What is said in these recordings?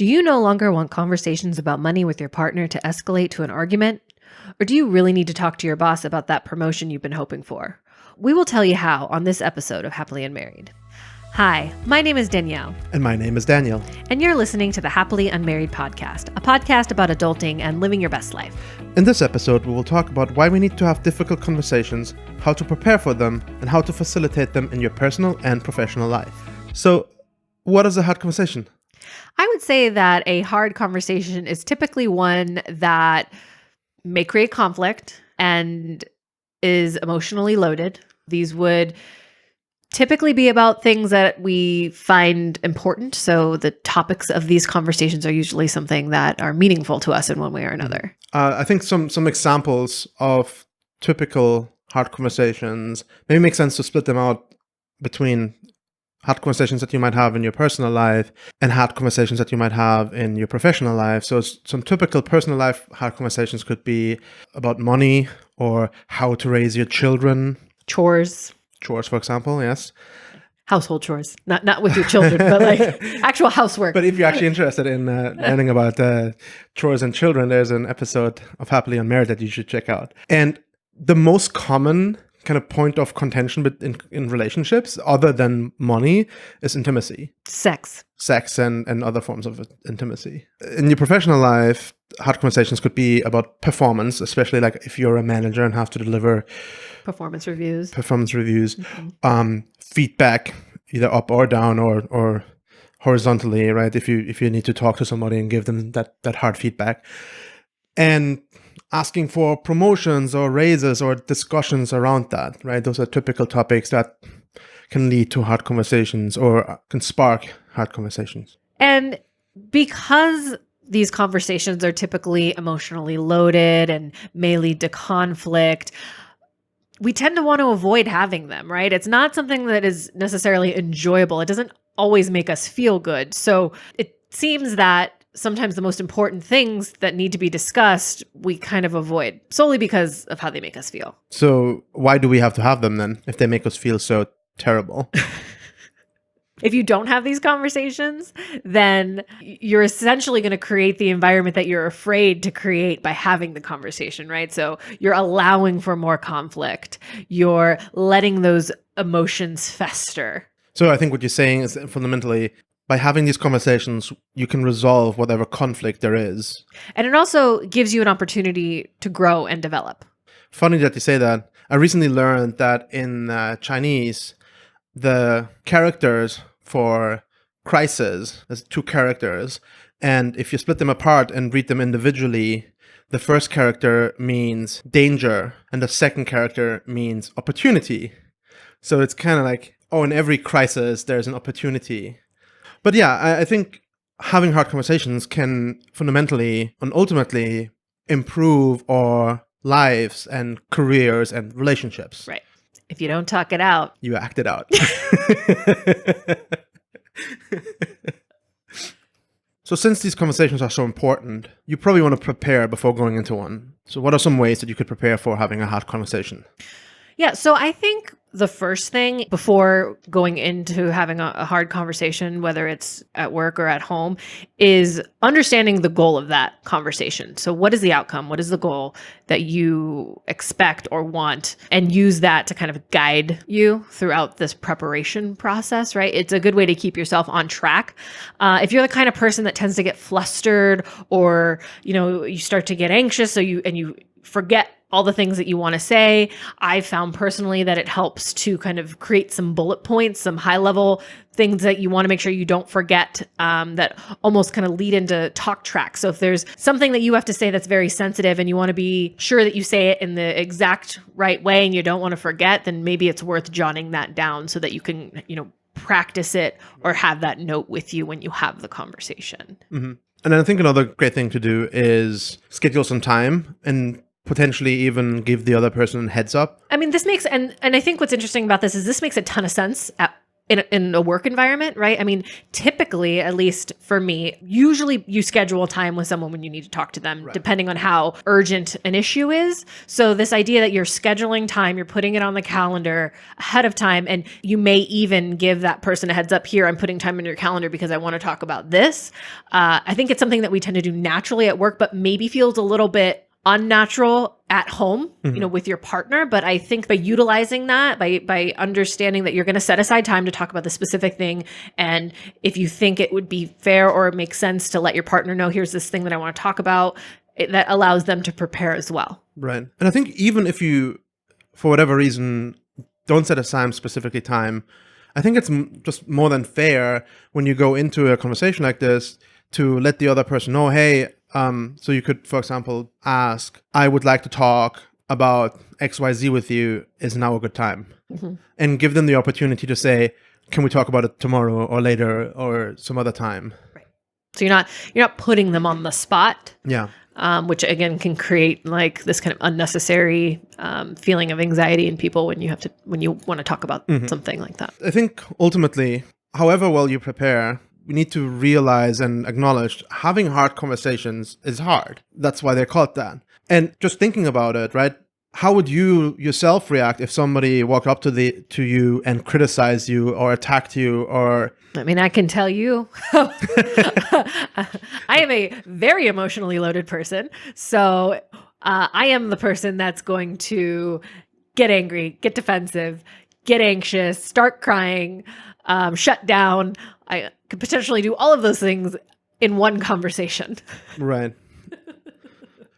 Do you no longer want conversations about money with your partner to escalate to an argument? Or do you really need to talk to your boss about that promotion you've been hoping for? We will tell you how on this episode of Happily Unmarried. Hi, my name is Danielle. And my name is Daniel. And you're listening to the Happily Unmarried podcast, a podcast about adulting and living your best life. In this episode, we will talk about why we need to have difficult conversations, how to prepare for them, and how to facilitate them in your personal and professional life. So, what is a hard conversation? I would say that a hard conversation is typically one that may create conflict and is emotionally loaded. These would typically be about things that we find important. So the topics of these conversations are usually something that are meaningful to us in one way or another. I think some examples of typical hard conversations maybe make sense to split them out between hard conversations that you might have in your personal life and hard conversations that you might have in your professional life. So some typical personal life hard conversations could be about money or how to raise your children. Chores, for example, yes. Household chores, not with your children, but like actual housework. But if you're actually interested in learning about chores and children, there's an episode of Happily Unmarried that you should check out. And the most common kind of point of contention in relationships, other than money, is intimacy. Sex and other forms of intimacy. In your professional life, hard conversations could be about performance, especially like if you're a manager and have to deliver performance reviews, feedback, either up or down or horizontally, right? If you need to talk to somebody and give them that hard feedback. And asking for promotions or raises or discussions around that, right? Those are typical topics that can lead to hard conversations or can spark hard conversations. And because these conversations are typically emotionally loaded and may lead to conflict, we tend to want to avoid having them, right? It's not something that is necessarily enjoyable. It doesn't always make us feel good. So it seems that sometimes the most important things that need to be discussed, we kind of avoid solely because of how they make us feel. So why do we have to have them then if they make us feel so terrible? If you don't have these conversations, then you're essentially going to create the environment that you're afraid to create by having the conversation, right? So you're allowing for more conflict. You're letting those emotions fester. So I think what you're saying is fundamentally, by having these conversations, you can resolve whatever conflict there is. And it also gives you an opportunity to grow and develop. Funny that you say that. I recently learned that in Chinese, the characters for crisis, there's two characters. And if you split them apart and read them individually, the first character means danger and the second character means opportunity. So it's kind of like, oh, in every crisis, there's an opportunity. But yeah, I think having hard conversations can fundamentally and ultimately improve our lives and careers and relationships. Right. If you don't talk it out, you act it out. So since these conversations are so important, you probably want to prepare before going into one. So what are some ways that you could prepare for having a hard conversation? Yeah, so I think the first thing before going into having a hard conversation, whether it's at work or at home, is understanding the goal of that conversation. So what is the outcome? What is the goal that you expect or want? And use that to kind of guide you throughout this preparation process, right? It's a good way to keep yourself on track. If you're the kind of person that tends to get flustered or, you start to get anxious, so you forget all the things that you want to say. I've found personally that it helps to kind of create some bullet points, some high level things that you want to make sure you don't forget, that almost kind of lead into talk tracks. So if there's something that you have to say that's very sensitive and you want to be sure that you say it in the exact right way and you don't want to forget, then maybe it's worth jotting that down so that you can, practice it or have that note with you when you have the conversation. Mm-hmm. And I think another great thing to do is schedule some time and potentially even give the other person a heads up. I mean, this makes, and I think what's interesting about this is this makes a ton of sense at in a work environment, right? I mean, typically, at least for me, usually you schedule time with someone when you need to talk to them, depending on how urgent an issue is. So this idea that you're scheduling time, you're putting it on the calendar ahead of time, and you may even give that person a heads up, here, I'm putting time in your calendar because I want to talk about this. I think it's something that we tend to do naturally at work, but maybe feels a little bit unnatural at home, with your partner. But I think by utilizing that, by understanding that you're going to set aside time to talk about the specific thing, and if you think it would be fair or it makes sense to let your partner know, here's this thing that I want to talk about, that allows them to prepare as well. Right. And I think even if you, for whatever reason, don't set aside specifically time, I think it's just more than fair when you go into a conversation like this to let the other person know, hey, so you could, for example, ask, I would like to talk about XYZ with you. Is now a good time? And give them the opportunity to say, can we talk about it tomorrow or later or some other time? Right. So you're not putting them on the spot. Yeah. Which again can create like this kind of unnecessary feeling of anxiety in people when you want to talk about something like that. I think ultimately, however well you prepare, we need to realize and acknowledge having hard conversations is hard. That's why they're called that. And just thinking about it, right? How would you yourself react if somebody walked up to you and criticized you or attacked you? Or I mean, I can tell you, I am a very emotionally loaded person. So I am the person that's going to get angry, get defensive, get anxious, start crying, shut down. I could potentially do all of those things in one conversation. Right.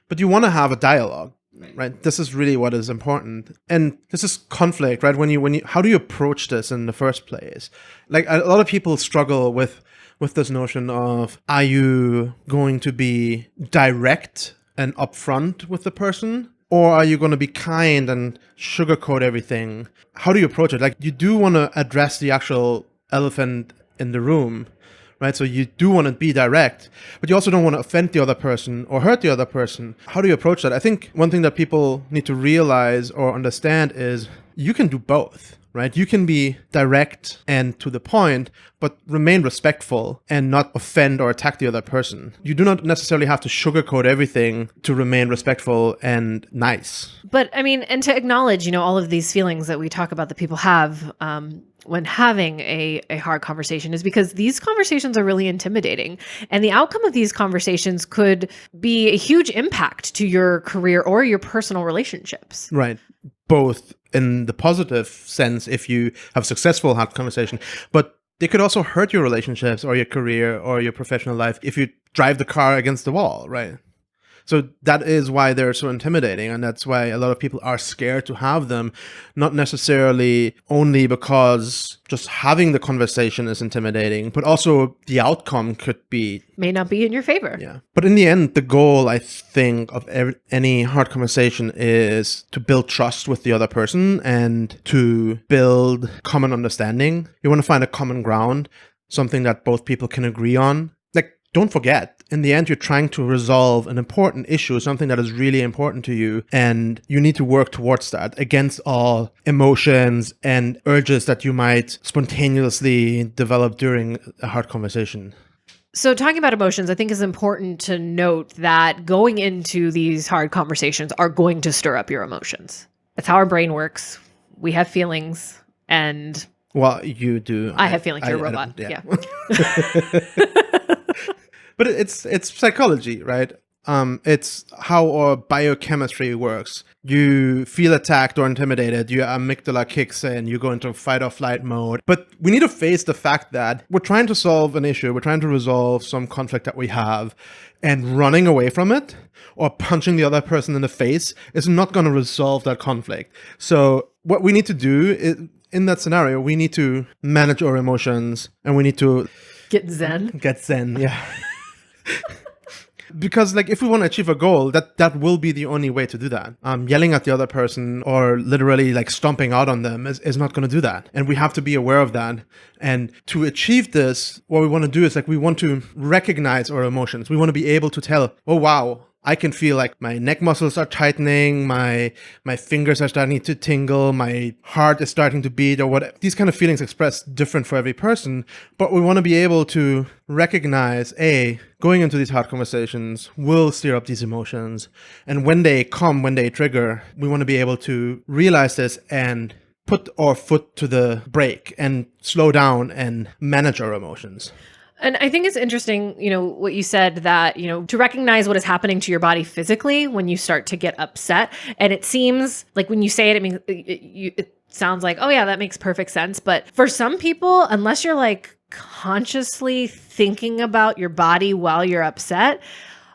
But you want to have a dialogue, right? This is really what is important. And this is conflict, right? When you, how do you approach this in the first place? Like a lot of people struggle with this notion of, are you going to be direct and upfront with the person? Or are you going to be kind and sugarcoat everything? How do you approach it? Like, you do want to address the actual elephant in the room, right? So you do want to be direct, but you also don't want to offend the other person or hurt the other person. How do you approach that? I think one thing that people need to realize or understand is you can do both, right? You can be direct and to the point, but remain respectful and not offend or attack the other person. You do not necessarily have to sugarcoat everything to remain respectful and nice. But I mean, and to acknowledge, all of these feelings that we talk about that people have when having a hard conversation is because these conversations are really intimidating. And the outcome of these conversations could be a huge impact to your career or your personal relationships. Right. Both in the positive sense, if you have successful hard conversation, but they could also hurt your relationships or your career or your professional life if you drive the car against the wall, right? So that is why they're so intimidating, and that's why a lot of people are scared to have them, not necessarily only because just having the conversation is intimidating, but also the outcome may not be in your favor. Yeah. But in the end, the goal, I think, of any hard conversation is to build trust with the other person and to build common understanding. You want to find a common ground, something that both people can agree on. Don't forget, in the end, you're trying to resolve an important issue, something that is really important to you, and you need to work towards that against all emotions and urges that you might spontaneously develop during a hard conversation. So talking about emotions, I think is important to note that going into these hard conversations are going to stir up your emotions. That's how our brain works. We have feelings, and... Well, you do. I have feelings. You're a robot. Yeah. But it's psychology, right? It's how our biochemistry works. You feel attacked or intimidated, your amygdala kicks in, you go into fight or flight mode. But we need to face the fact that we're trying to solve an issue, we're trying to resolve some conflict that we have, and running away from it or punching the other person in the face is not going to resolve that conflict. So what we need to do is, in that scenario, we need to manage our emotions and we need to get zen, yeah. Because if we want to achieve a goal, that will be the only way to do that. Yelling at the other person or literally stomping out on them is not going to do that. And we have to be aware of that. And to achieve this, what we want to do is we want to recognize our emotions. We want to be able to tell, oh, wow, I can feel like my neck muscles are tightening, my fingers are starting to tingle, my heart is starting to beat, or whatever. These kind of feelings express different for every person, but we want to be able to recognize, going into these hard conversations will stir up these emotions, and when they come, when they trigger, we want to be able to realize this and put our foot to the brake and slow down and manage our emotions. And I think it's interesting, what you said that, to recognize what is happening to your body physically when you start to get upset. And it seems like when you say it, it sounds like, oh yeah, that makes perfect sense. But for some people, unless you're like consciously thinking about your body while you're upset,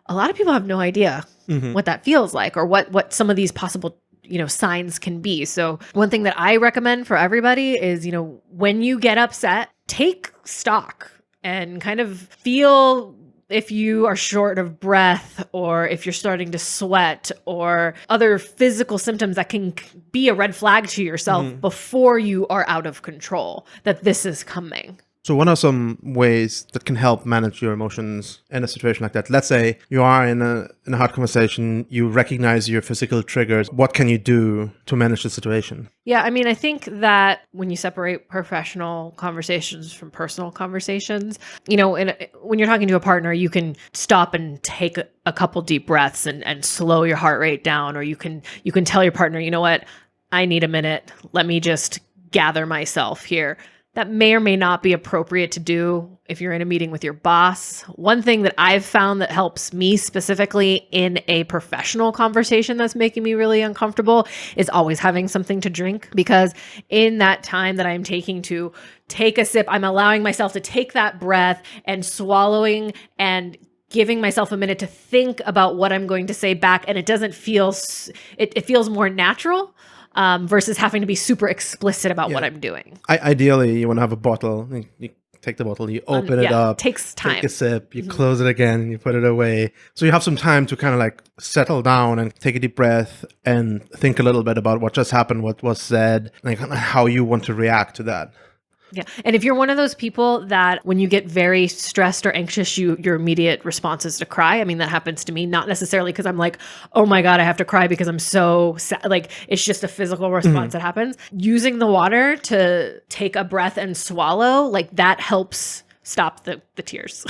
a lot of people have no idea what that feels like or what some of these possible signs can be. So one thing that I recommend for everybody is, when you get upset, take stock and kind of feel if you are short of breath or if you're starting to sweat or other physical symptoms that can be a red flag to yourself before you are out of control, that this is coming. So what are some ways that can help manage your emotions in a situation like that? Let's say you are in a hard conversation, you recognize your physical triggers. What can you do to manage the situation? Yeah, I think that when you separate professional conversations from personal conversations, when you're talking to a partner, you can stop and take a couple deep breaths and slow your heart rate down, or you can tell your partner, you know what, I need a minute. Let me just gather myself here. That may or may not be appropriate to do if you're in a meeting with your boss. One thing that I've found that helps me specifically in a professional conversation that's making me really uncomfortable is always having something to drink, because in that time that I'm taking to take a sip, I'm allowing myself to take that breath and swallowing and giving myself a minute to think about what I'm going to say back. And it doesn't feel, it feels more natural. Versus having to be super explicit about what I'm doing. Ideally, you want to have a bottle. You take the bottle, you open it up. Takes time. Take a sip, you close it again, and you put it away. So you have some time to kind of like settle down and take a deep breath and think a little bit about what just happened, what was said, like how you want to react to that. Yeah. And if you're one of those people that when you get very stressed or anxious, your immediate response is to cry. That happens to me, not necessarily because I'm like, oh my God, I have to cry because I'm so sad. Like, it's just a physical response that happens. Using the water to take a breath and swallow, like that helps stop the tears.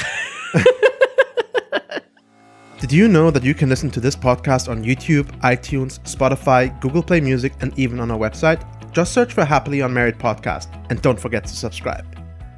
Did you know that you can listen to this podcast on YouTube, iTunes, Spotify, Google Play Music, and even on our website? Just search for Happily Unmarried Podcast and don't forget to subscribe.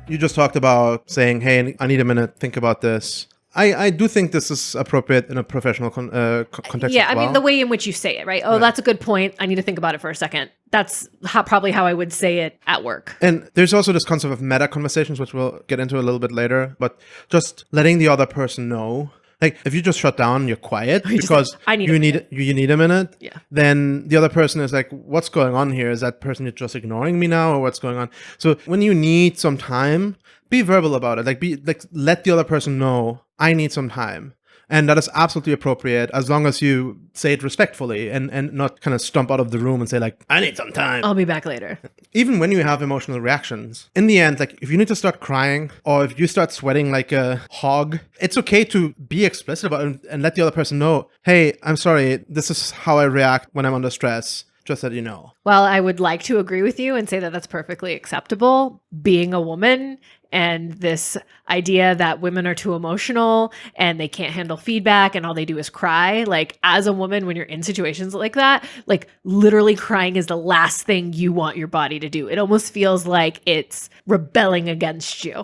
You just talked about saying, hey, I need a minute, think about this. I do think this is appropriate in a professional context. Yeah, as well. the way in which you say it, right? Oh, that's a good point. I need to think about it for a second. That's probably how I would say it at work. And there's also this concept of meta conversations, which we'll get into a little bit later, but just letting the other person know. Like, if you just shut down, you're quiet because you need a minute. Yeah. Then the other person is like, what's going on here? Is that person just ignoring me now, or what's going on? So when you need some time, be verbal about it. Let the other person know, I need some time. And that is absolutely appropriate as long as you say it respectfully and not kind of stomp out of the room and say like, I need some time. I'll be back later. Even when you have emotional reactions, in the end, like if you need to start crying or if you start sweating like a hog, it's okay to be explicit about it and let the other person know, hey, I'm sorry, this is how I react when I'm under stress. Just that you know. Well, I would like to agree with you and say that that's perfectly acceptable. Being a woman and this idea that women are too emotional and they can't handle feedback and all they do is cry. Like, as a woman, when you're in situations like that, like literally crying is the last thing you want your body to do. It almost feels like it's rebelling against you.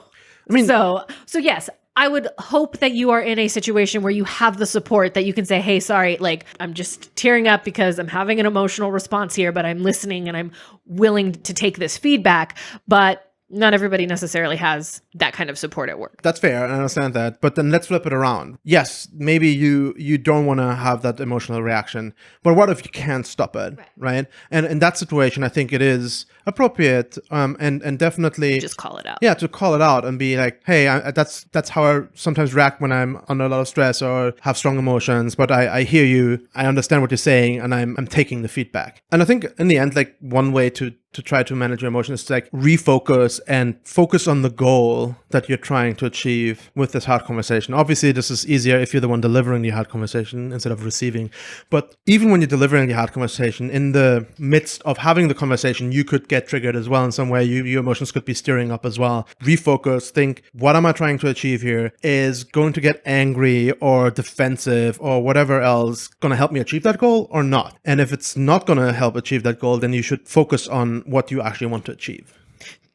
So yes, I would hope that you are in a situation where you have the support that you can say, hey, sorry, like I'm just tearing up because I'm having an emotional response here, but I'm listening and I'm willing to take this feedback. But not everybody necessarily has that kind of support at work. That's fair. I understand that. But then let's flip it around. Yes, maybe you don't want to have that emotional reaction, but what if you can't stop it, right? And in that situation, I think it is appropriate and definitely just call it out. Yeah, to call it out and be like, hey, that's how I sometimes react when I'm under a lot of stress or have strong emotions. But I hear you, I understand what you're saying, and I'm taking the feedback. And I think in the end, like one way to to try to manage your emotions is to like refocus and focus on the goal that you're trying to achieve with this hard conversation. Obviously, this is easier if you're the one delivering the hard conversation instead of receiving. But even when you're delivering the hard conversation, in the midst of having the conversation, you could get triggered as well in some way. Your emotions could be stirring up as well. Refocus, think, what am I trying to achieve here? Is going to get angry or defensive or whatever else going to help me achieve that goal or not? And if it's not going to help achieve that goal, then you should focus on what you actually want to achieve.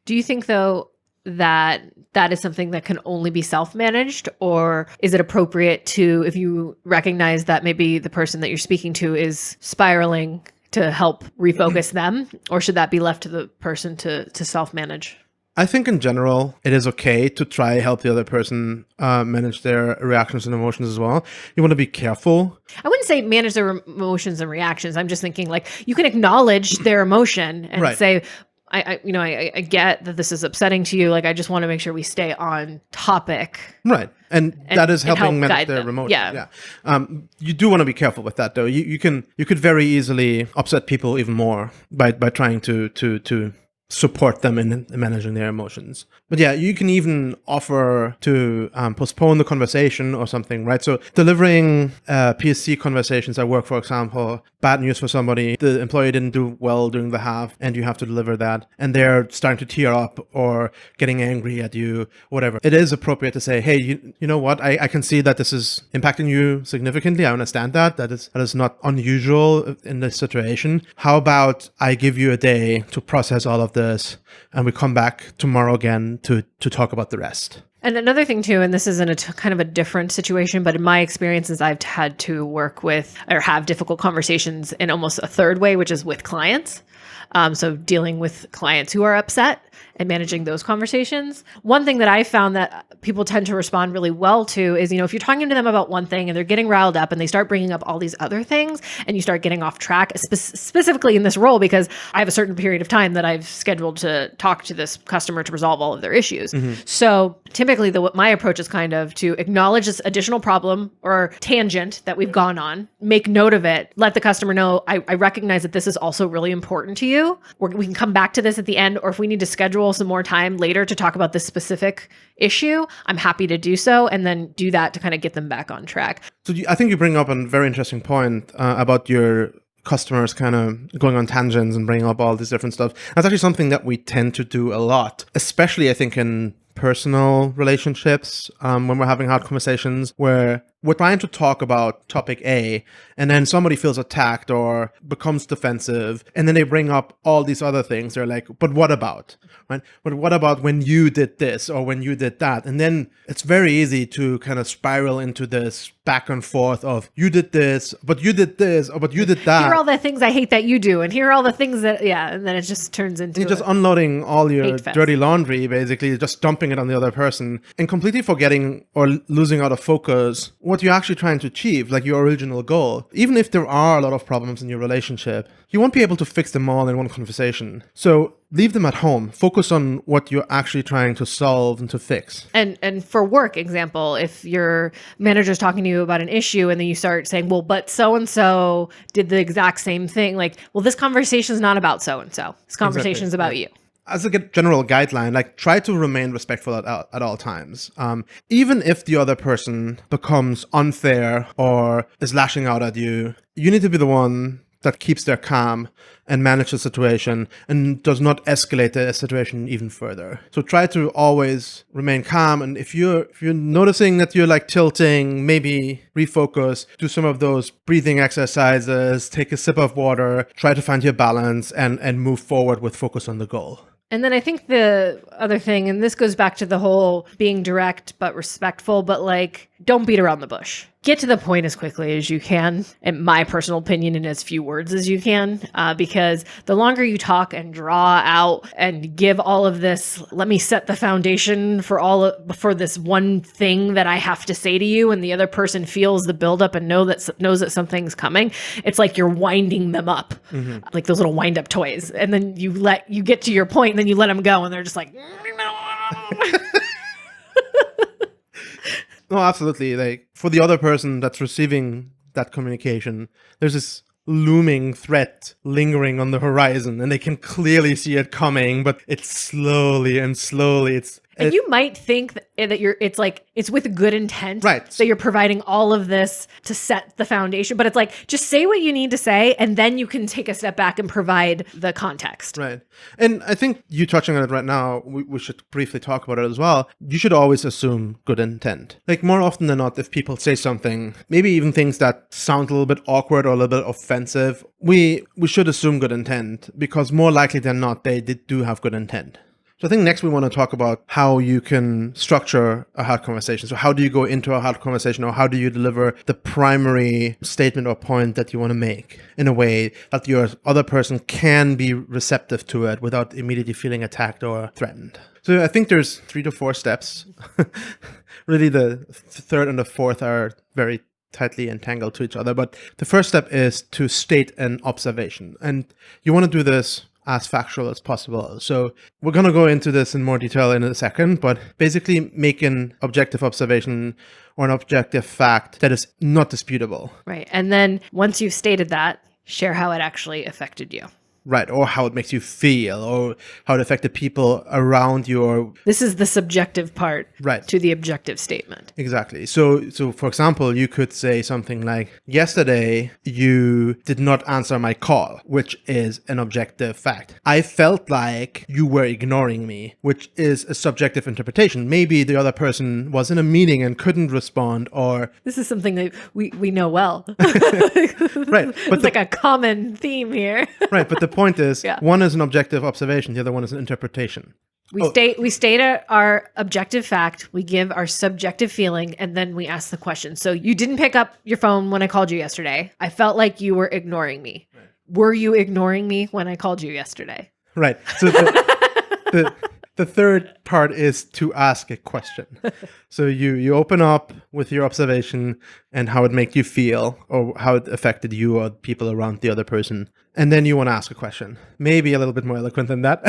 Do you think, though, that is something that can only be self-managed, or is it appropriate to, if you recognize that maybe the person that you're speaking to is spiraling, to help refocus them, or should that be left to the person to self-manage? I think in general, it is okay to try help the other person manage their reactions and emotions as well. You want to be careful. I wouldn't say manage their emotions and reactions. I'm just thinking like you can acknowledge their emotion and say, I get that this is upsetting to you. Like, I just want to make sure we stay on topic. Right. And that is helping manage their them. emotions. Yeah. You do want to be careful with that, though. You could very easily upset people even more by trying to support them in managing their emotions. But yeah, you can even offer to postpone the conversation or something, right? So delivering PSC conversations at work, for example, bad news for somebody, the employee didn't do well during the half and you have to deliver that and they're starting to tear up or getting angry at you, whatever. It is appropriate to say, hey, you know what? I can see that this is impacting you significantly. I understand that. That is not unusual in this situation. How about I give you a day to process all of this and we come back tomorrow again to talk about the rest. And another thing too, and this is in a kind of a different situation, but in my experiences, I've had to work with or have difficult conversations in almost a third way, which is with clients. So dealing with clients who are upset and managing those conversations. One thing that I found that people tend to respond really well to is, if you're talking to them about one thing and they're getting riled up and they start bringing up all these other things and you start getting off track, specifically in this role, because I have a certain period of time that I've scheduled to talk to this customer to resolve all of their issues. Mm-hmm. So typically my approach is kind of to acknowledge this additional problem or tangent that we've gone on, make note of it, let the customer know, I recognize that this is also really important to you. We can come back to this at the end, or if we need to schedule some more time later to talk about this specific issue, I'm happy to do so, and then do that to kind of get them back on track. So I think you bring up a very interesting point about your customers kind of going on tangents and bringing up all this different stuff. That's actually something that we tend to do a lot, especially I think in personal relationships, when we're having hard conversations where we're trying to talk about topic A and then somebody feels attacked or becomes defensive and then they bring up all these other things. They're like, but what about, right? But what about when you did this or when you did that? And then it's very easy to kind of spiral into this back and forth of you did this, but you did this, or but you did that. Here are all the things I hate that you do. And here are all the things that, and then it just turns into you're just unloading all your dirty laundry, basically, just dumping it on the other person and completely forgetting or losing out of focus what you're actually trying to achieve, like your original goal. Even if there are a lot of problems in your relationship, you won't be able to fix them all in one conversation. So leave them at home. Focus on what you're actually trying to solve and to fix. And for work example, if your manager's talking to you about an issue and then you start saying, well, but so-and-so did the exact same thing. Like, well, this conversation is not about so-and-so. This conversation is about you. As a general guideline, like try to remain respectful at all times. Even if the other person becomes unfair or is lashing out at you, you need to be the one that keeps their calm and manage the situation and does not escalate the situation even further. So try to always remain calm. And if you're noticing that you're like tilting, maybe refocus, do some of those breathing exercises, take a sip of water, try to find your balance and move forward with focus on the goal. And then I think the other thing, and this goes back to the whole being direct but respectful, but like, don't beat around the bush. Get to the point as quickly as you can, in my personal opinion, in as few words as you can, because the longer you talk and draw out and give all of this, let me set the foundation for this one thing that I have to say to you, and the other person feels the buildup and knows that something's coming. It's like you're winding them up, like those little wind up toys, and then you get to your point, and then you let them go, and they're just like. No, absolutely. Like for the other person that's receiving that communication, there's this looming threat lingering on the horizon, and they can clearly see it coming, but it's slowly and slowly. And you might think that it's like, it's with good intent, Right. that you're providing all of this to set the foundation, but it's like, just say what you need to say, and then you can take a step back and provide the context. Right. And I think you touching on it right now, we should briefly talk about it as well. You should always assume good intent. Like, more often than not, if people say something, maybe even things that sound a little bit awkward or a little bit offensive, we should assume good intent, because more likely than not, they do have good intent. So I think next we want to talk about how you can structure a hard conversation. So how do you go into a hard conversation, or how do you deliver the primary statement or point that you want to make in a way that your other person can be receptive to it without immediately feeling attacked or threatened? So I think there's 3 to 4 steps. Really, the third and the fourth are very tightly entangled to each other. But the first step is to state an observation. And you want to do this as factual as possible. So we're going to go into this in more detail in a second, but basically make an objective observation or an objective fact that is not disputable. Right. And then once you've stated that, share how it actually affected you. Right, or how it makes you feel, or how it affected people around you, or this is the subjective part, right, to the objective statement. Exactly. So for example, you could say something like, yesterday you did not answer my call, which is an objective fact. I felt like you were ignoring me, which is a subjective interpretation. Maybe the other person was in a meeting and couldn't respond, or this is something that we know well. Right. But it's like a common theme here. Right, but the point is, one is an objective observation, the other one is an interpretation. We state our objective fact, we give our subjective feeling, and then we ask the question. So you didn't pick up your phone when I called you yesterday. I felt like you were ignoring me. Right. Were you ignoring me when I called you yesterday? Right. So the third part is to ask a question. So you open up with your observation and how it made you feel, or how it affected you or people around the other person. And then you want to ask a question. Maybe a little bit more eloquent than that.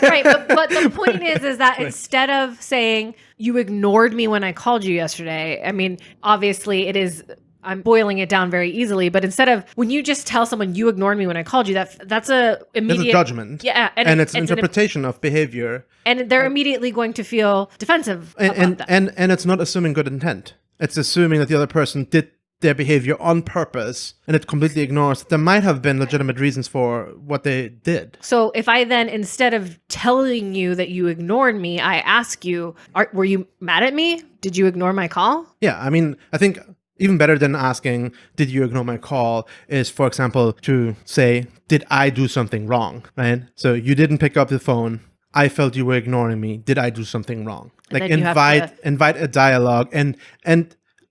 Right. But the point is that right, instead of saying you ignored me when I called you yesterday, I mean, obviously it is, I'm boiling it down very easily, but instead of, when you just tell someone you ignored me when I called you, that's a immediate... It's a judgment. Yeah. And it's an interpretation of behavior. And they're immediately going to feel defensive about that. And it's not assuming good intent. It's assuming that the other person did their behavior on purpose, and it completely ignores that there might have been legitimate reasons for what they did. So if I then, instead of telling you that you ignored me, I ask you, were you mad at me? Did you ignore my call? Yeah, I mean, I think even better than asking, did you ignore my call, is, for example, to say, did I do something wrong, right? So you didn't pick up the phone. I felt you were ignoring me. Did I do something wrong? Like, invite a dialogue, and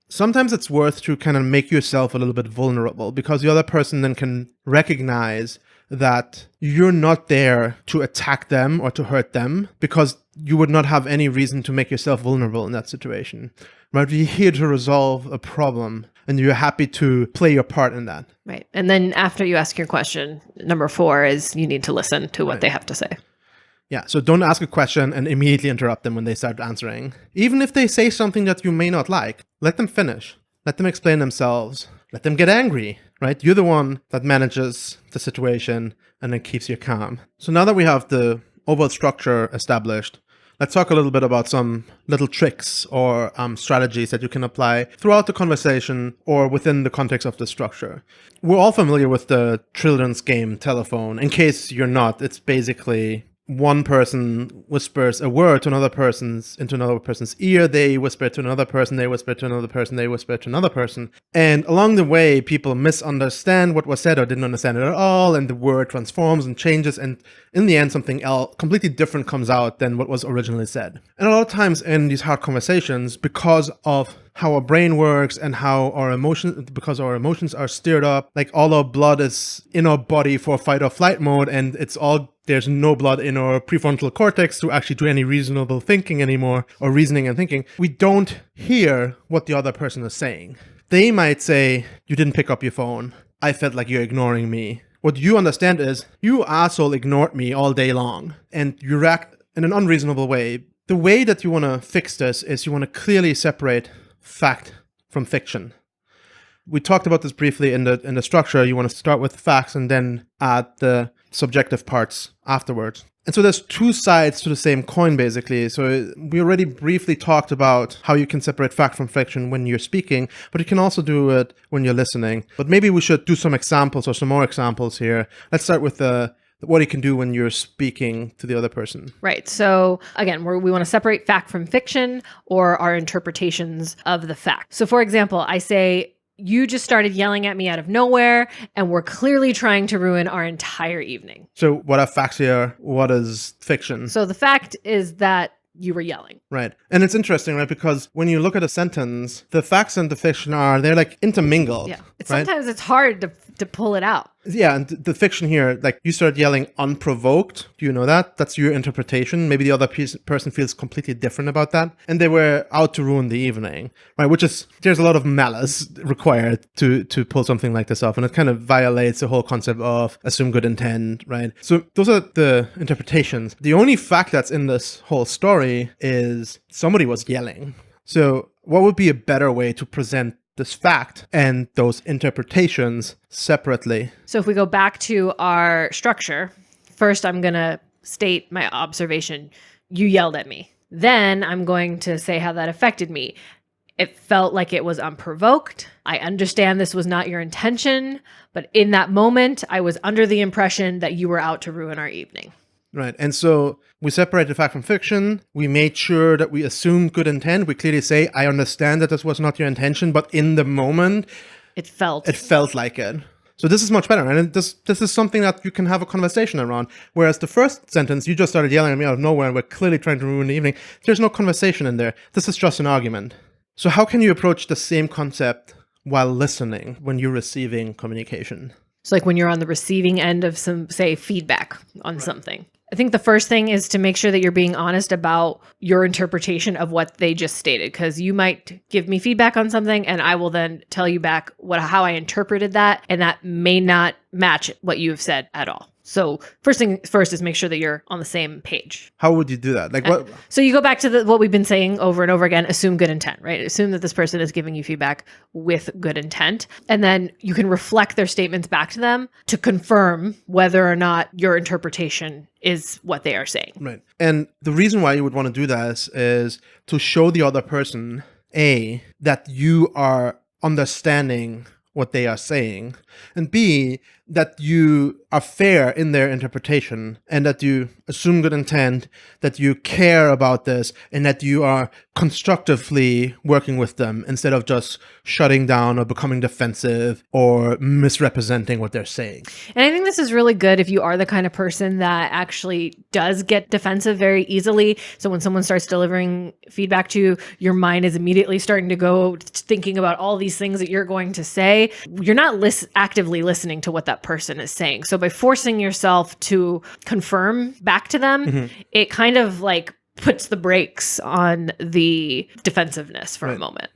sometimes it's worth to kind of make yourself a little bit vulnerable, because the other person then can recognize that you're not there to attack them or to hurt them, because you would not have any reason to make yourself vulnerable in that situation. Right? You're here to resolve a problem, and you're happy to play your part in that. Right. And then after you ask your question, number 4 is you need to listen to what they have to say. Yeah, so don't ask a question and immediately interrupt them when they start answering. Even if they say something that you may not like, let them finish. Let them explain themselves. Let them get angry, right? You're the one that manages the situation and then keeps you calm. So now that we have the overall structure established, let's talk a little bit about some little tricks or strategies that you can apply throughout the conversation or within the context of the structure. We're all familiar with the children's game telephone. In case you're not, it's basically one person whispers a word to another person's ear, they whisper it to another person, they whisper it to another person, they whisper it to another person. And along the way, people misunderstand what was said or didn't understand it at all, and the word transforms and changes, and in the end, something else completely different comes out than what was originally said. And a lot of times in these hard conversations, because of how our brain works and because our emotions are stirred up, like all our blood is in our body for fight or flight mode, and there's no blood in our prefrontal cortex to actually do any reasonable thinking anymore, or reasoning and thinking. We don't hear what the other person is saying. They might say, you didn't pick up your phone. I felt like you're ignoring me. What you understand is, you asshole ignored me all day long, and you react in an unreasonable way. The way that you want to fix this is you want to clearly separate fact from fiction. We talked about this briefly in the structure. You want to start with facts and then add the subjective parts afterwards. And so there's two sides to the same coin, basically. So we already briefly talked about how you can separate fact from fiction when you're speaking, but you can also do it when you're listening. But maybe we should do some examples or some more examples here. Let's start with what you can do when you're speaking to the other person. Right. So again, we want to separate fact from fiction or our interpretations of the fact. So for example, I say, you just started yelling at me out of nowhere, and we're clearly trying to ruin our entire evening. So what are facts here? What is fiction? So the fact is that you were yelling. Right. And it's interesting, right? Because when you look at a sentence, the facts and the fiction they're like intermingled. Yeah. Right? Sometimes it's hard to pull it out. Yeah, and the fiction here, like you started yelling unprovoked. Do you know that? That's your interpretation. Maybe the other person feels completely different about that. And they were out to ruin the evening, right? There's a lot of malice required to pull something like this off. And it kind of violates the whole concept of assume good intent, right? So those are the interpretations. The only fact that's in this whole story is somebody was yelling. So what would be a better way to present this fact and those interpretations separately? So if we go back to our structure, first I'm going to state my observation. You yelled at me. Then I'm going to say how that affected me. It felt like it was unprovoked. I understand this was not your intention, but in that moment, I was under the impression that you were out to ruin our evening. Right. And so we separated fact from fiction. We made sure that we assumed good intent. We clearly say, I understand that this was not your intention, but in the moment, it felt like it. So this is much better. And this is something that you can have a conversation around. Whereas the first sentence, you just started yelling at me out of nowhere and we're clearly trying to ruin the evening. There's no conversation in there. This is just an argument. So how can you approach the same concept while listening when you're receiving communication? It's like when you're on the receiving end of some, say, feedback on something. I think the first thing is to make sure that you're being honest about your interpretation of what they just stated, because you might give me feedback on something and I will then tell you back how I interpreted that, and that may not match what you have said at all. So first thing first is make sure that you're on the same page. How would you do that? Like what? So you go back to what we've been saying over and over again, assume good intent, right? Assume that this person is giving you feedback with good intent. And then you can reflect their statements back to them to confirm whether or not your interpretation is what they are saying. Right. And the reason why you would want to do that is to show the other person, A, that you are understanding what they are saying, and B, that you are fair in their interpretation and that you assume good intent, that you care about this, and that you are constructively working with them instead of just shutting down or becoming defensive or misrepresenting what they're saying. And I think this is really good if you are the kind of person that actually does get defensive very easily. So when someone starts delivering feedback to you, your mind is immediately starting to go thinking about all these things that you're going to say. You're not actively listening to what that person is saying. So by forcing yourself to confirm back to them, it kind of like puts the brakes on the defensiveness for a moment.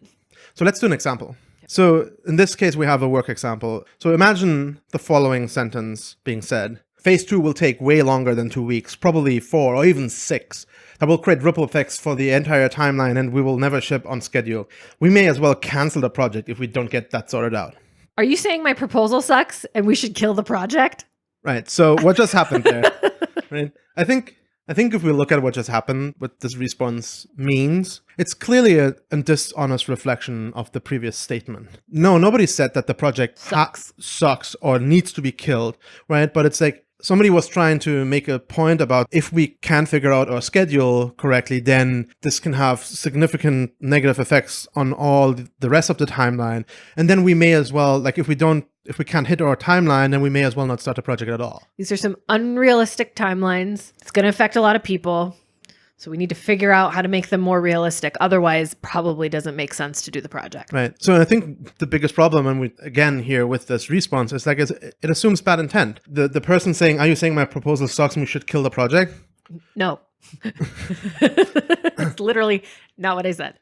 So let's do an example. So in this case, we have a work example. So imagine the following sentence being said. Phase 2 will take way longer than 2 weeks, probably 4 or even 6. That will create ripple effects for the entire timeline and we will never ship on schedule. We may as well cancel the project if we don't get that sorted out. Are you saying my proposal sucks and we should kill the project? Right. So what just happened there? Right. I think if we look at what just happened, what this response means, it's clearly a dishonest reflection of the previous statement. No, nobody said that the project sucks or needs to be killed, right? But it's like somebody was trying to make a point about if we can't figure out our schedule correctly, then this can have significant negative effects on all the rest of the timeline. And then we may as well, like if we can't hit our timeline, then we may as well not start the project at all. These are some unrealistic timelines. It's going to affect a lot of people. So we need to figure out how to make them more realistic. Otherwise, probably doesn't make sense to do the project. Right. So I think the biggest problem, and we again here with this response, is like it assumes bad intent. The person saying, "Are you saying my proposal sucks and we should kill the project?" No. It's literally not what I said.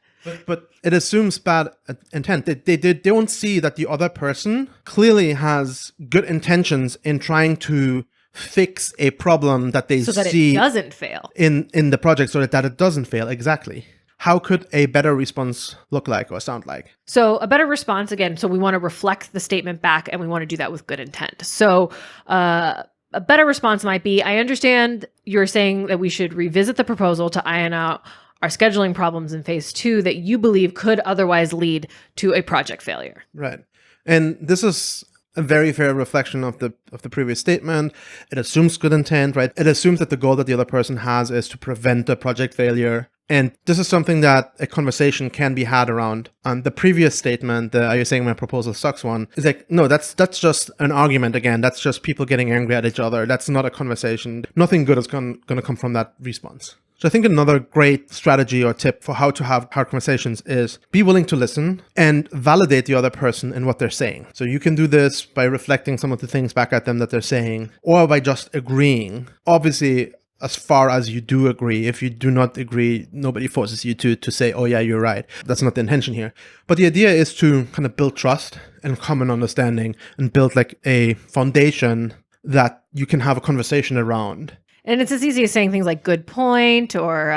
But it assumes bad intent. They don't see that the other person clearly has good intentions in trying to fix a problem that they so that see it doesn't fail in the project, so that it doesn't fail. Exactly. how could a better response look like or sound like? So a better response, again, so we want to reflect the statement back and we want to do that with good intent. So a better response might be, I understand you're saying that we should revisit the proposal to iron out our scheduling problems in phase 2 that you believe could otherwise lead to a project failure. Right. And this is a very fair reflection of the previous statement. It assumes good intent, right? It assumes that the goal that the other person has is to prevent a project failure. And this is something that a conversation can be had around. The previous statement, are you saying my proposal sucks one, is like, no, that's just an argument again. That's just people getting angry at each other. That's not a conversation. Nothing good is going to come from that response. So I think another great strategy or tip for how to have hard conversations is be willing to listen and validate the other person in what they're saying. So you can do this by reflecting some of the things back at them that they're saying, or by just agreeing. Obviously, as far as you do agree, if you do not agree, nobody forces you to say, oh yeah, you're right. That's not the intention here. But the idea is to kind of build trust and common understanding and build like a foundation that you can have a conversation around. And it's as easy as saying things like "good point" or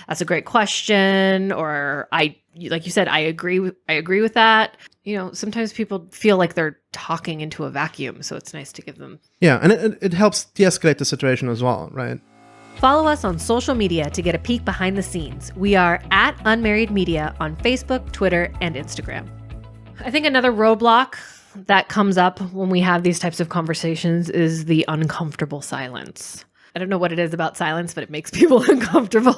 "that's a great question," or like you said, I agree with that. Sometimes people feel like they're talking into a vacuum, so it's nice to give them. Yeah, and it helps de-escalate the situation as well, right? Follow us on social media to get a peek behind the scenes. We are at Unmarried Media on Facebook, Twitter, and Instagram. I think another roadblock that comes up when we have these types of conversations is the uncomfortable silence. I don't know what it is about silence, but it makes people uncomfortable.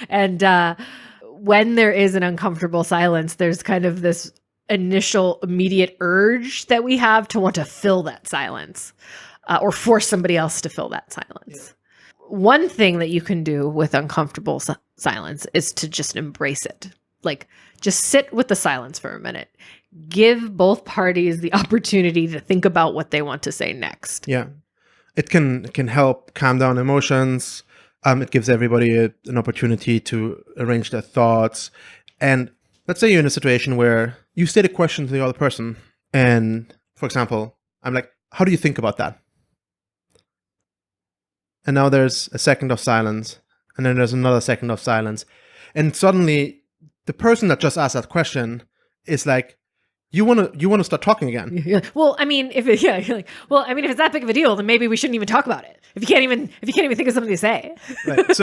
And when there is an uncomfortable silence, there's kind of this initial immediate urge that we have to want to fill that silence or force somebody else to fill that silence. Yeah. One thing that you can do with uncomfortable silence is to just embrace it. Like, just sit with the silence for a minute. Give both parties the opportunity to think about what they want to say next. Yeah. It can help calm down emotions. It gives everybody an opportunity to arrange their thoughts. And let's say you're in a situation where you state a question to the other person. And for example, I'm like, how do you think about that? And now there's a second of silence. And then there's another second of silence. And suddenly the person that just asked that question is like, you want to start talking again. Yeah. Well, I mean, if it's that big of a deal, then maybe we shouldn't even talk about it. If you can't even think of something to say. Right.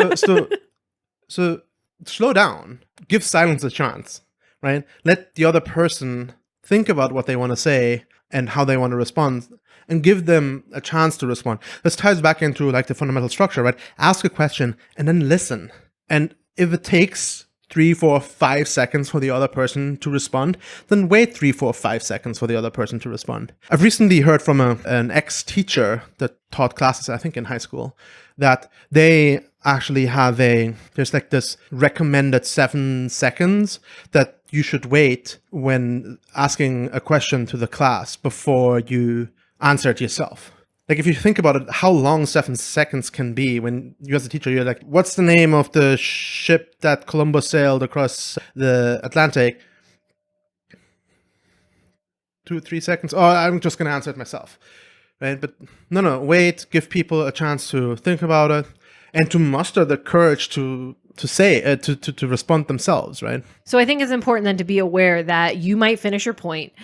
So slow down. Give silence a chance. Right. Let the other person think about what they want to say and how they want to respond, and give them a chance to respond. This ties back into like the fundamental structure, right? Ask a question and then listen. And if it takes 3, 4, 5 seconds for the other person to respond, then wait 3, 4, 5 seconds for the other person to respond. I've recently heard from an ex-teacher that taught classes, I think in high school, that they actually have there's like this recommended 7 seconds that you should wait when asking a question to the class before you answer it yourself. Like, if you think about it, how long 7 seconds can be when you as a teacher, you're like, what's the name of the ship that Columbus sailed across the Atlantic? 2, 3 seconds. Oh, I'm just going to answer it myself. Right? But no, wait, give people a chance to think about it and to muster the courage to say, to respond themselves, right? So I think it's important then to be aware that you might finish your point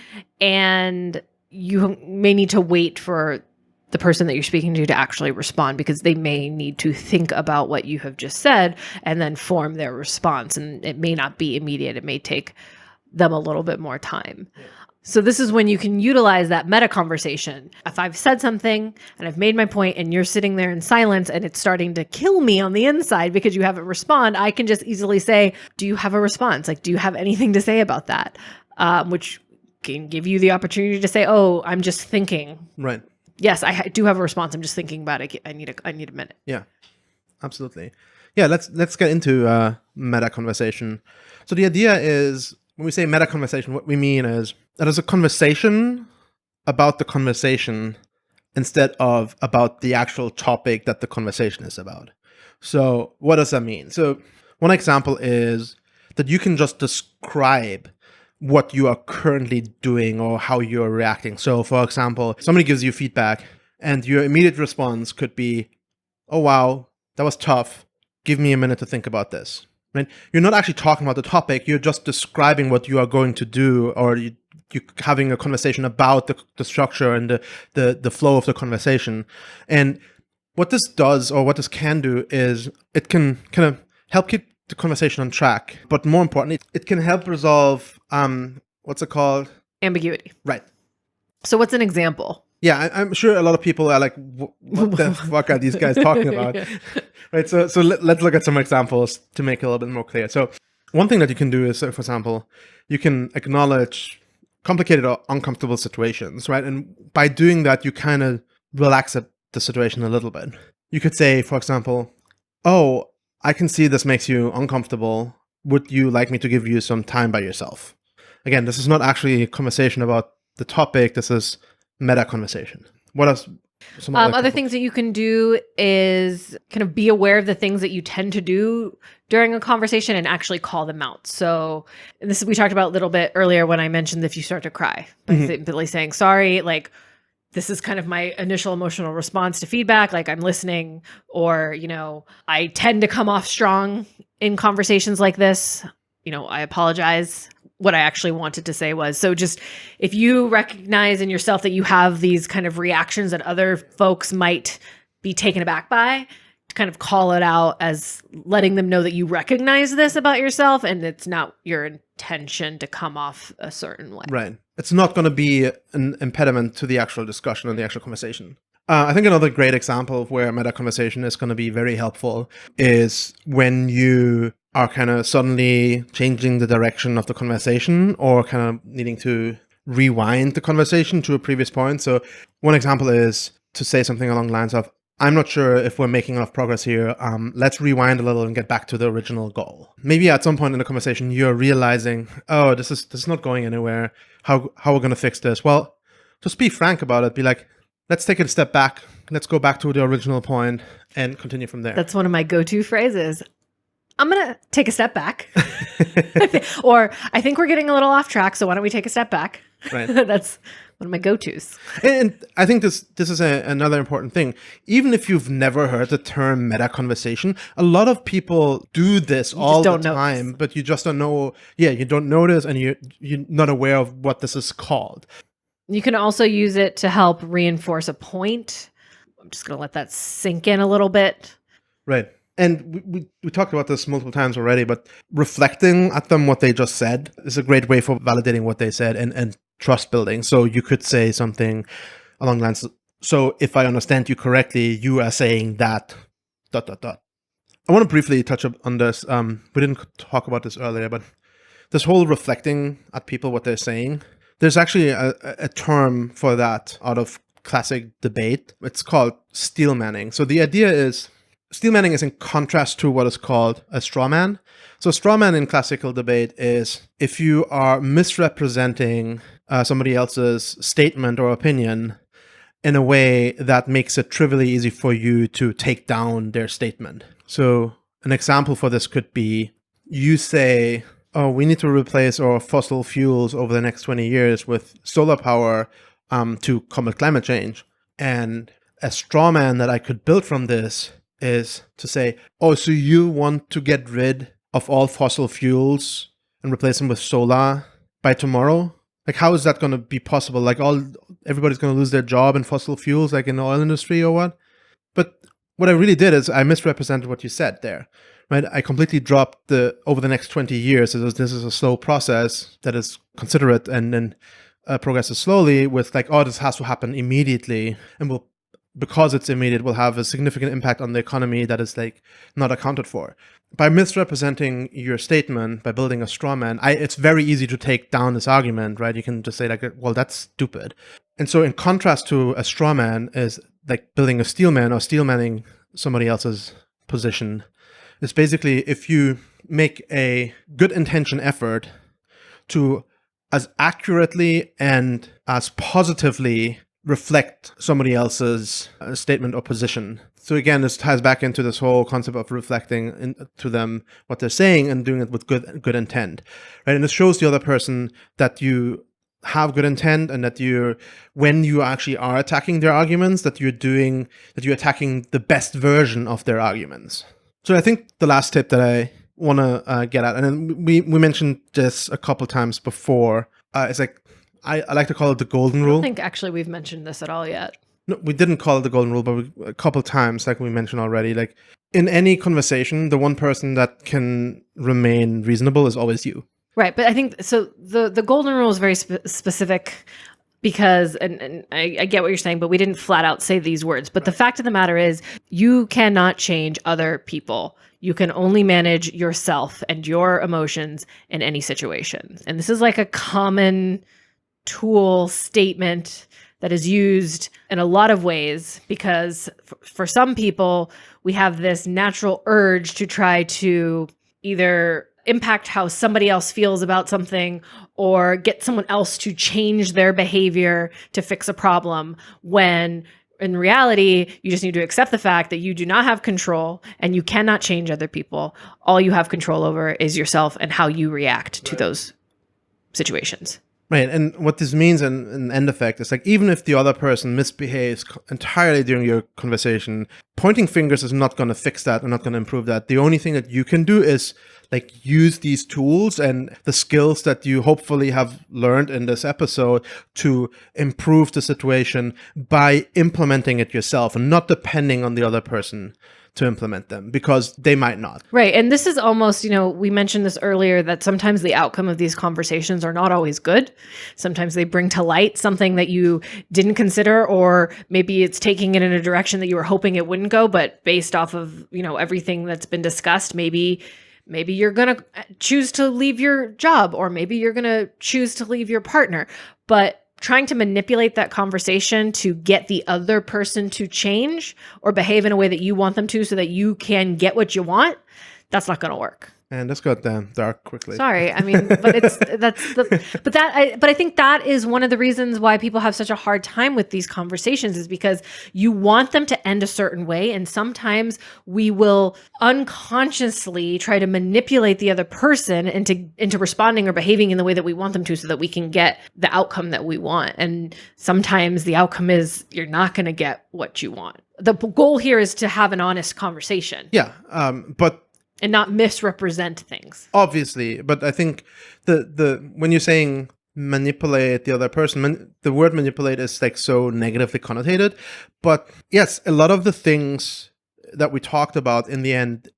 and you may need to wait for the person that you're speaking to actually respond, because they may need to think about what you have just said and then form their response. And it may not be immediate. It may take them a little bit more time. Yeah. So this is when you can utilize that meta conversation. If I've said something and I've made my point and you're sitting there in silence and it's starting to kill me on the inside because you haven't responded, I can just easily say, do you have a response? Like, do you have anything to say about that? Which can give you the opportunity to say, oh, I'm just thinking. Right. Yes, I do have a response. I'm just thinking about it. I need a minute. Yeah, absolutely. Yeah, let's get into meta conversation. So the idea is, when we say meta conversation, what we mean is that it's a conversation about the conversation instead of about the actual topic that the conversation is about. So what does that mean? So one example is that you can just describe what you are currently doing or how you're reacting. So for example, somebody gives you feedback and your immediate response could be, oh wow, that was tough. Give me a minute to think about this. right? You're not actually talking about the topic. You're just describing what you are going to do, or you're having a conversation about the structure and the flow of the conversation. And what this does, or what this can do, is it can kind of help keep the conversation on track. But more importantly, it can help resolve, what's it called? Ambiguity. Right. So what's an example? Yeah, I'm sure a lot of people are like, what the fuck are these guys talking about? Yeah. Right. So let's look at some examples to make it a little bit more clear. So one thing that you can do is, for example, you can acknowledge complicated or uncomfortable situations, right? And by doing that, you kind of relax the situation a little bit. You could say, for example, oh, I can see this makes you uncomfortable. Would you like me to give you some time by yourself? Again, this is not actually a conversation about the topic. This is meta conversation. What else? Some Other things that you can do is kind of be aware of the things that you tend to do during a conversation and actually call them out. So, and this we talked about a little bit earlier when I mentioned if you start to cry by simply saying sorry, like this is kind of my initial emotional response to feedback, like I'm listening, or I tend to come off strong in conversations like this. I apologize. What I actually wanted to say was, so just if you recognize in yourself that you have these kind of reactions that other folks might be taken aback by, to kind of call it out as letting them know that you recognize this about yourself and it's not your intention to come off a certain way. Right. It's not going to be an impediment to the actual discussion and the actual conversation. I think another great example of where meta conversation is going to be very helpful is when you are kind of suddenly changing the direction of the conversation, or kind of needing to rewind the conversation to a previous point. So one example is to say something along the lines of, I'm not sure if we're making enough progress here. Let's rewind a little and get back to the original goal. Maybe at some point in the conversation, you're realizing, oh, this is not going anywhere. How we're going to fix this? Well, just be frank about it. Be like, let's take it a step back. Let's go back to the original point and continue from there. That's one of my go-to phrases. I'm going to take a step back. Or I think we're getting a little off track, so why don't we take a step back? Right. That's one of my go-tos. And I think this is another important thing. Even if you've never heard the term meta conversation, a lot of people do this all the time, but you just don't know. Yeah, you don't notice, and you're not aware of what this is called. You can also use it to help reinforce a point. I'm just going to let that sink in a little bit. Right. And we talked about this multiple times already, but reflecting at them what they just said is a great way for validating what they said and trust building. So you could say something along the lines, so if I understand you correctly, you are saying that ... I want to briefly touch on this. We didn't talk about this earlier, but this whole reflecting at people what they're saying, there's actually a term for that out of classic debate. It's called steel manning. So the idea is, steel manning is in contrast to what is called a straw man. So a straw man in classical debate is if you are misrepresenting somebody else's statement or opinion in a way that makes it trivially easy for you to take down their statement. So an example for this could be, you say, oh, we need to replace our fossil fuels over the next 20 years with solar power to combat climate change. And a straw man that I could build from this is to say, oh, so you want to get rid of all fossil fuels and replace them with solar by tomorrow? Like, how is that going to be possible? Like, everybody's going to lose their job in fossil fuels, like in the oil industry or what? But what I really did is I misrepresented what you said there, right? I completely dropped over the next 20 years. This is a slow process that is considerate and then progresses slowly with like, oh, this has to happen immediately, and because it's immediate, will have a significant impact on the economy that is like not accounted for. By misrepresenting your statement, by building a straw man, it's very easy to take down this argument, right? You can just say like, well, that's stupid. And so in contrast to a straw man is like building a steel man or steel manning somebody else's position. It's basically if you make a good intention effort to as accurately and as positively reflect somebody else's statement or position. So again, this ties back into this whole concept of reflecting to them what they're saying and doing it with good intent, right? And it shows the other person that you have good intent, and that when you actually are attacking their arguments, that you're attacking the best version of their arguments. So I think the last tip that I want to get at, and then we mentioned this a couple times before. It's like I like to call it the golden I rule. don't think actually we've mentioned this at all yet. No, we didn't call it the golden rule, but a couple times, like we mentioned already. Like in any conversation, the one person that can remain reasonable is always you. Right. But I think so. The golden rule is very specific because, and I get what you're saying, but we didn't flat out say these words. But the fact of the matter is, you cannot change other people. You can only manage yourself and your emotions in any situation. And this is like a common tool statement that is used in a lot of ways because for some people, we have this natural urge to try to either impact how somebody else feels about something or get someone else to change their behavior to fix a problem, when in reality, you just need to accept the fact that you do not have control and you cannot change other people. All you have control over is yourself and how you react to those situations. Right, and what this means in end effect is like even if the other person misbehaves entirely during your conversation, pointing fingers is not going to fix that or not going to improve that. The only thing that you can do is like use these tools and the skills that you hopefully have learned in this episode to improve the situation by implementing it yourself and not depending on the other person to implement them, because they might not. Right. And this is almost, we mentioned this earlier, that sometimes the outcome of these conversations are not always good. Sometimes they bring to light something that you didn't consider, or maybe it's taking it in a direction that you were hoping it wouldn't go, but based off of, everything that's been discussed, maybe you're going to choose to leave your job, or maybe you're going to choose to leave your partner. But trying to manipulate that conversation to get the other person to change or behave in a way that you want them to so that you can get what you want, that's not going to work. And this got dark quickly. Sorry, I mean, but I think that is one of the reasons why people have such a hard time with these conversations, is because you want them to end a certain way, and sometimes we will unconsciously try to manipulate the other person into responding or behaving in the way that we want them to, so that we can get the outcome that we want. And sometimes the outcome is you're not going to get what you want. The goal here is to have an honest conversation. Yeah, but. And not misrepresent things. Obviously, but I think the when you're saying manipulate the other person, the word manipulate is like so negatively connotated. But yes, a lot of the things that we talked about in the end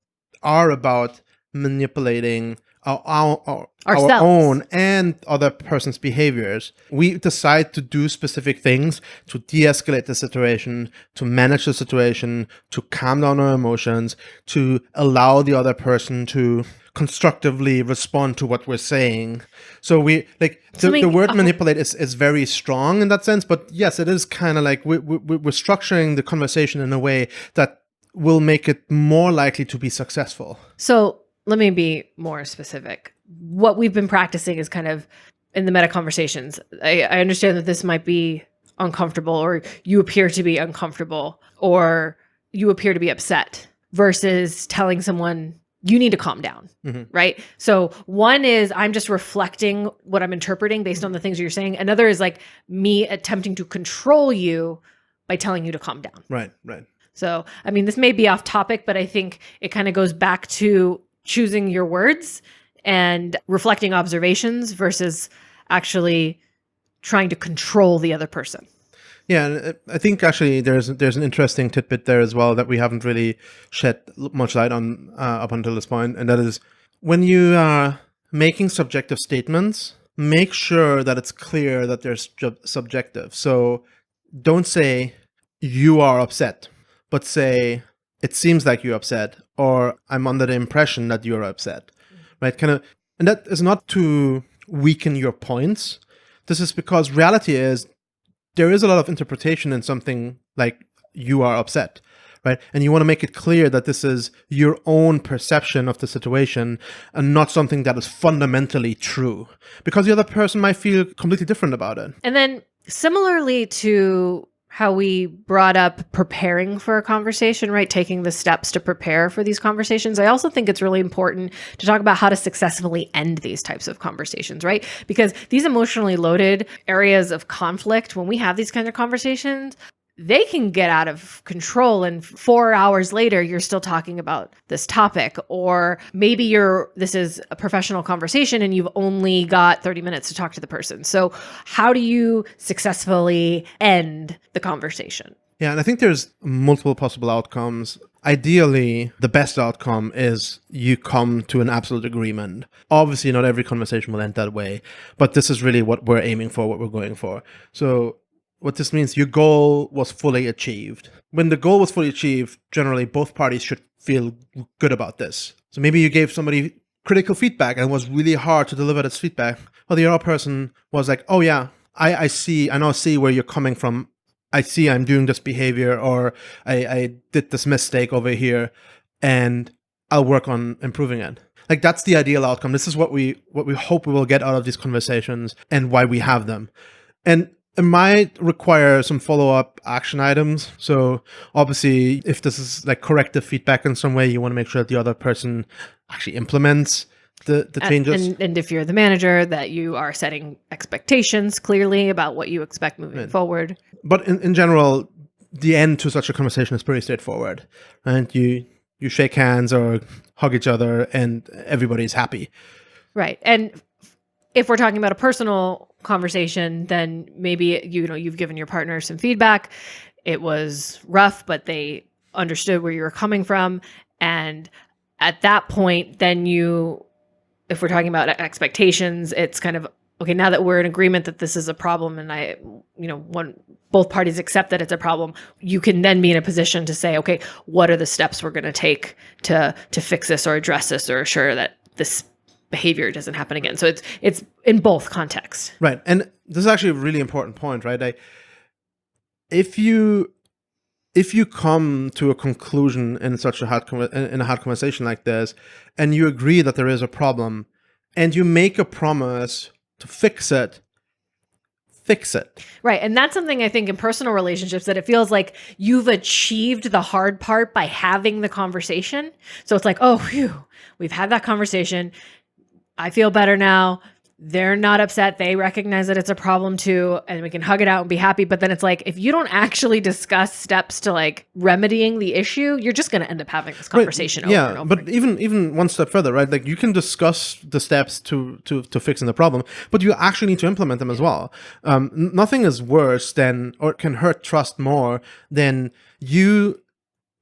are about manipulating our own and other person's behaviors. We decide to do specific things to de-escalate the situation, to manage the situation, to calm down our emotions, to allow the other person to constructively respond to what we're saying. So we like the word manipulate is very strong in that sense, but yes, it is kind of like we're structuring the conversation in a way that will make it more likely to be successful. So let me be more specific. What we've been practicing is kind of in the meta conversations. I understand that this might be uncomfortable, or you appear to be uncomfortable, or you appear to be upset, versus telling someone you need to calm down, right? So one is I'm just reflecting what I'm interpreting based on the things you're saying. Another is like me attempting to control you by telling you to calm down. Right. So, I mean, this may be off topic, but I think it kind of goes back to choosing your words and reflecting observations versus actually trying to control the other person. Yeah, and I think actually there's an interesting tidbit there as well that we haven't really shed much light on up until this point, and that is when you are making subjective statements, make sure that it's clear that they're subjective. So don't say you are upset, but say it seems like you're upset, or I'm under the impression that you're upset, right? And that is not to weaken your points. This is because reality is there is a lot of interpretation in something like you are upset, right? And you want to make it clear that this is your own perception of the situation and not something that is fundamentally true, because the other person might feel completely different about it. And then similarly to how we brought up preparing for a conversation, right? Taking the steps to prepare for these conversations. I also think it's really important to talk about how to successfully end these types of conversations, right? Because these emotionally loaded areas of conflict, when we have these kinds of conversations, they can get out of control, and 4 hours later you're still talking about this topic. Or maybe this is a professional conversation and you've only got 30 minutes to talk to the person. So how do you successfully end the conversation? Yeah, and I think there's multiple possible outcomes. Ideally, the best outcome is you come to an absolute agreement. Obviously, not every conversation will end that way, but this is really what we're aiming for, what we're going for. So what this means, your goal was fully achieved. When the goal was fully achieved, generally both parties should feel good about this. So maybe you gave somebody critical feedback and it was really hard to deliver this feedback. Well, the other person was like, oh yeah, I now see where you're coming from. I see I'm doing this behavior, or I did this mistake over here, and I'll work on improving it. Like, that's the ideal outcome. This is what we hope we will get out of these conversations and why we have them. And it might require some follow-up action items. So obviously, if this is like corrective feedback in some way, you want to make sure that the other person actually implements the changes. And if you're the manager, that you are setting expectations clearly about what you expect moving forward. But in general, the end to such a conversation is pretty straightforward. And you shake hands or hug each other and everybody's happy. Right. And if we're talking about a personal conversation, then maybe, you've given your partner some feedback. It was rough, but they understood where you were coming from. And at that point, then if we're talking about expectations, it's kind of, okay, now that we're in agreement that this is a problem and both parties accept that it's a problem, you can then be in a position to say, okay, what are the steps we're going to take to fix this or address this or assure that this behavior doesn't happen again. So it's in both contexts. Right. And this is actually a really important point, right? If you come to a conclusion in such a hard conversation like this, and you agree that there is a problem, and you make a promise to fix it. Right. And that's something I think in personal relationships that it feels like you've achieved the hard part by having the conversation. So it's like, oh, phew, we've had that conversation. I feel better now. They're not upset. They recognize that it's a problem too, and we can hug it out and be happy. But then it's like, if you don't actually discuss steps to like remedying the issue, you're just going to end up having this conversation over and over. But even one step further, right? Like, you can discuss the steps to fixing the problem, but you actually need to implement them as well. Nothing is worse than, or can hurt trust more than you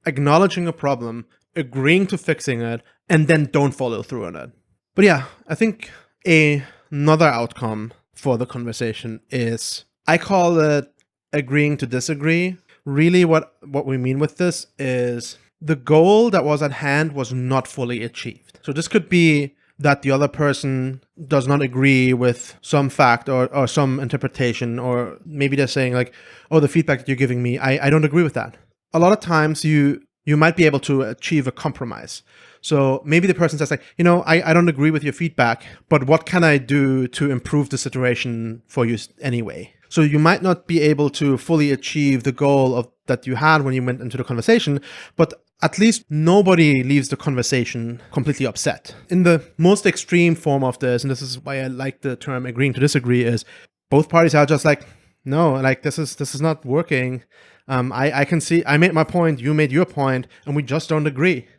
acknowledging a problem, agreeing to fixing it, and then don't follow through on it. But yeah, I think another outcome for the conversation is, I call it agreeing to disagree. Really what we mean with this is the goal that was at hand was not fully achieved. So this could be that the other person does not agree with some fact or some interpretation, or maybe they're saying like, oh, the feedback that you're giving me, I don't agree with that. A lot of times you might be able to achieve a compromise. So maybe the person says like, I don't agree with your feedback, but what can I do to improve the situation for you anyway? So you might not be able to fully achieve the goal that you had when you went into the conversation, but at least nobody leaves the conversation completely upset. In the most extreme form of this, and this is why I like the term agreeing to disagree, is both parties are just like, no, like this is not working. I can see, I made my point, you made your point, and we just don't agree.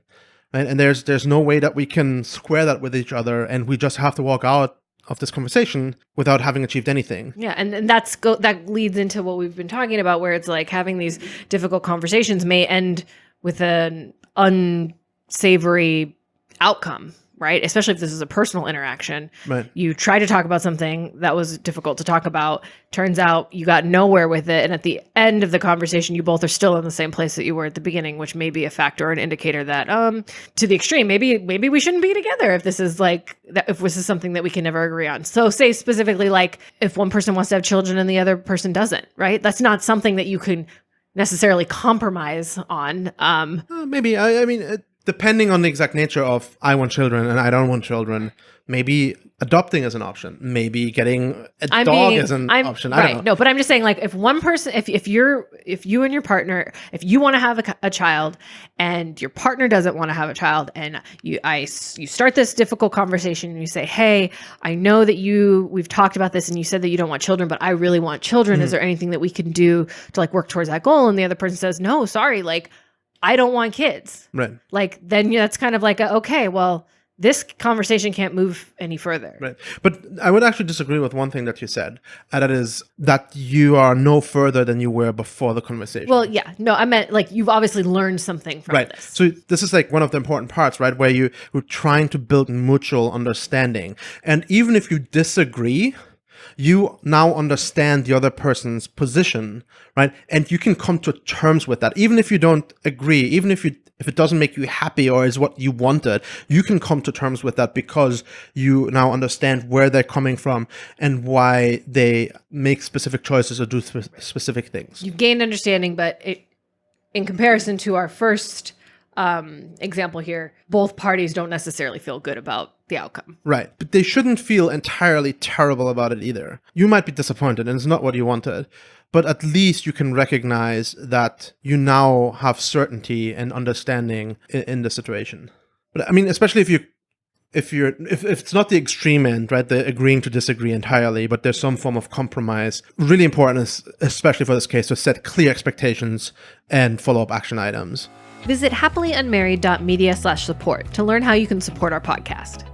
And there's no way that we can square that with each other, and we just have to walk out of this conversation without having achieved anything. Yeah, and that leads into what we've been talking about, where it's like having these difficult conversations may end with an unsavory outcome, right? Especially if this is a personal interaction. Right. You try to talk about something that was difficult to talk about. Turns out you got nowhere with it. And at the end of the conversation, you both are still in the same place that you were at the beginning, which may be a factor or an indicator that, to the extreme, maybe we shouldn't be together if this is something that we can never agree on. So say specifically, like if one person wants to have children and the other person doesn't, right? That's not something that you can necessarily compromise on. Maybe. I mean, depending on the exact nature of I want children and I don't want children, maybe adopting is an option. Maybe getting a dog is an option. I don't know. No, but I'm just saying, like, if one person, if you and your partner, if you want to have a child and your partner doesn't want to have a child, and you start this difficult conversation and you say, hey, I know that we've talked about this and you said that you don't want children, but I really want children. Is there anything that we can do to like work towards that goal? And the other person says, no, sorry, like, I don't want kids. Right. Like, then that's kind of like, okay, well, this conversation can't move any further. Right. But I would actually disagree with one thing that you said, and that is that you are no further than you were before the conversation. Well, yeah. No, I meant like you've obviously learned something from right. this. So this is like one of the important parts, right? Where you're trying to build mutual understanding. And even if you disagree, you now understand the other person's position, right? And you can come to terms with that. Even if you don't agree, even if it doesn't make you happy or is what you wanted, you can come to terms with that because you now understand where they're coming from and why they make specific choices or do specific things. You've gained understanding, but in comparison to our first example here, both parties don't necessarily feel good about the outcome. Right. But they shouldn't feel entirely terrible about it either. You might be disappointed and it's not what you wanted, but at least you can recognize that you now have certainty and understanding in the situation. But I mean, especially if it's not the extreme end, right, the agreeing to disagree entirely, but there's some form of compromise. Really important, especially for this case, to set clear expectations and follow-up action items. Visit happily.unmarried.media/support to learn how you can support our podcast.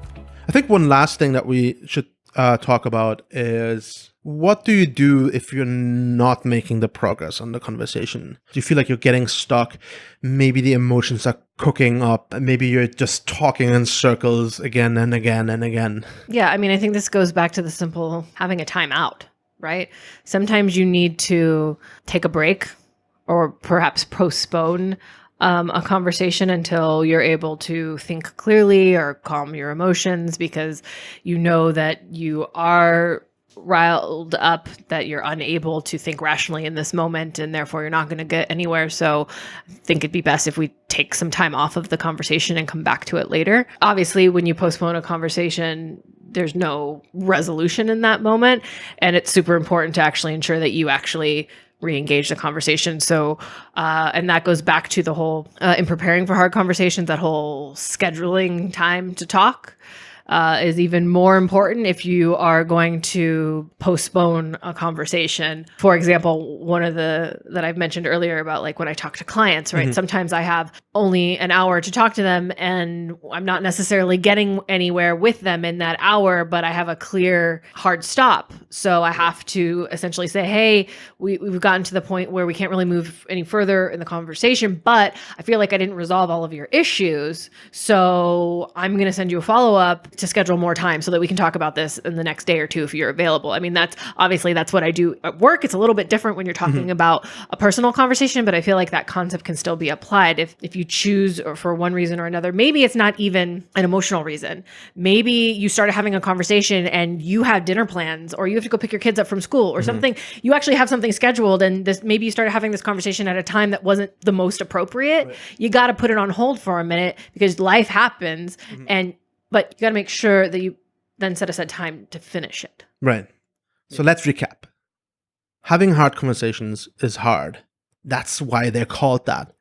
I think one last thing that we should talk about is, what do you do if you're not making the progress on the conversation? Do you feel like you're getting stuck? Maybe the emotions are cooking up. Maybe you're just talking in circles again and again and again. Yeah, I mean, I think this goes back to the simple having a timeout, right? Sometimes you need to take a break or perhaps postpone a conversation until you're able to think clearly or calm your emotions, because you know that you are riled up, that you're unable to think rationally in this moment, and therefore you're not going to get anywhere. So I think it'd be best if we take some time off of the conversation and come back to it later. Obviously, when you postpone a conversation, there's no resolution in that moment, and it's super important to actually ensure that you actually re-engage the conversation. So, and that goes back to the whole, in preparing for hard conversations, that whole scheduling time to talk is even more important if you are going to postpone a conversation. For example, one of that I've mentioned earlier about like when I talk to clients, right? Mm-hmm. Sometimes I have only an hour to talk to them and I'm not necessarily getting anywhere with them in that hour, but I have a clear hard stop. So I have to essentially say, hey, we've gotten to the point where we can't really move any further in the conversation, but I feel like I didn't resolve all of your issues. So I'm going to send you a follow-up to schedule more time so that we can talk about this in the next day or two if you're available. I mean, that's what I do at work. It's a little bit different when you're talking mm-hmm. about a personal conversation, but I feel like that concept can still be applied if you choose, or for one reason or another. Maybe it's not even an emotional reason. Maybe you started having a conversation and you have dinner plans, or you have to go pick your kids up from school or mm-hmm. something. You actually have something scheduled, and maybe you started having this conversation at a time that wasn't the most appropriate. Right. You got to put it on hold for a minute because life happens, mm-hmm. But you got to make sure that you then set aside time to finish it. Right. So let's recap. Having hard conversations is hard. That's why they're called that.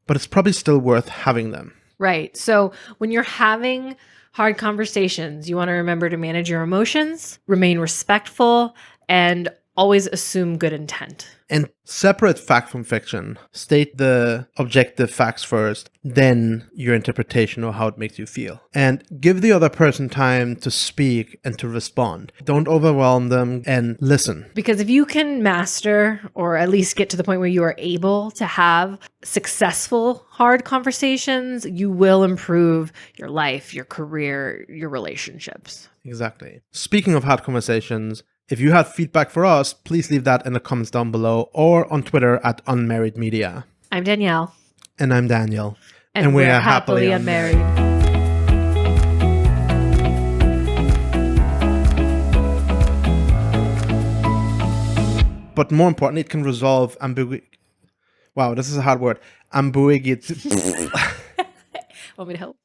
But it's probably still worth having them. Right. So when you're having hard conversations, you want to remember to manage your emotions, remain respectful, and always assume good intent. And separate fact from fiction. State the objective facts first, then your interpretation of how it makes you feel. And give the other person time to speak and to respond. Don't overwhelm them, and listen. Because if you can master, or at least get to the point where you are able to have successful hard conversations, you will improve your life, your career, your relationships. Exactly. Speaking of hard conversations, if you have feedback for us, please leave that in the comments down below or on Twitter at Unmarried Media. I'm Danielle. And I'm Daniel. And we're happily unmarried. But more importantly, it can resolve ambiguity. Wow, this is a hard word. Ambiguity. Want me to help?